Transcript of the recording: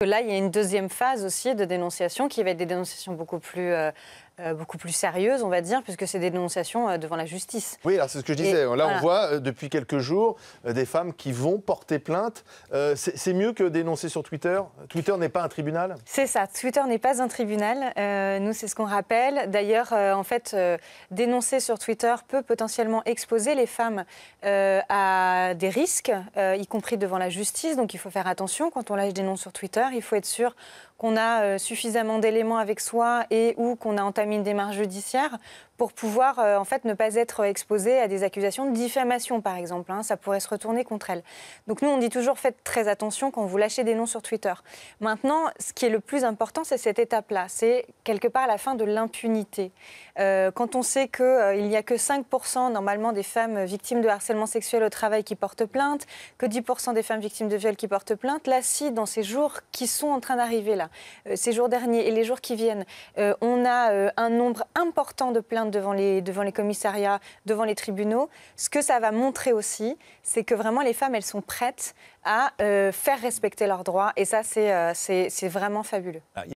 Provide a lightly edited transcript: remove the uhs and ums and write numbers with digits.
Là, il y a une deuxième phase aussi de dénonciation qui va être des dénonciations beaucoup plus sérieuses, on va dire, puisque c'est des dénonciations devant la justice. Oui, alors c'est ce que je disais. Là, voilà. On voit depuis quelques jours des femmes qui vont porter plainte. C'est mieux que dénoncer sur Twitter. Twitter n'est pas un tribunal. C'est ça. Twitter n'est pas un tribunal. Nous, c'est ce qu'on rappelle. D'ailleurs, dénoncer sur Twitter peut potentiellement exposer les femmes à des risques, y compris devant la justice. Donc, il faut faire attention quand on lâche des noms sur Twitter. Il faut être sûr qu'on a suffisamment d'éléments avec soi et ou qu'on a entamé une démarche judiciaire pour pouvoir ne pas être exposé à des accusations de diffamation, par exemple. Ça pourrait se retourner contre elle. Donc nous, on dit toujours, faites très attention quand vous lâchez des noms sur Twitter. Maintenant, ce qui est le plus important, c'est cette étape-là. C'est quelque part la fin de l'impunité. Quand on sait qu'il n'y a que 5% normalement des femmes victimes de harcèlement sexuel au travail qui portent plainte, que 10% des femmes victimes de viol qui portent plainte, là, si dans ces jours qui sont en train d'arriver là, ces jours derniers et les jours qui viennent, on a un nombre important de plaintes devant les commissariats, devant les tribunaux, ce que ça va montrer aussi, c'est que vraiment les femmes, elles sont prêtes à faire respecter leurs droits. Et ça, c'est vraiment fabuleux.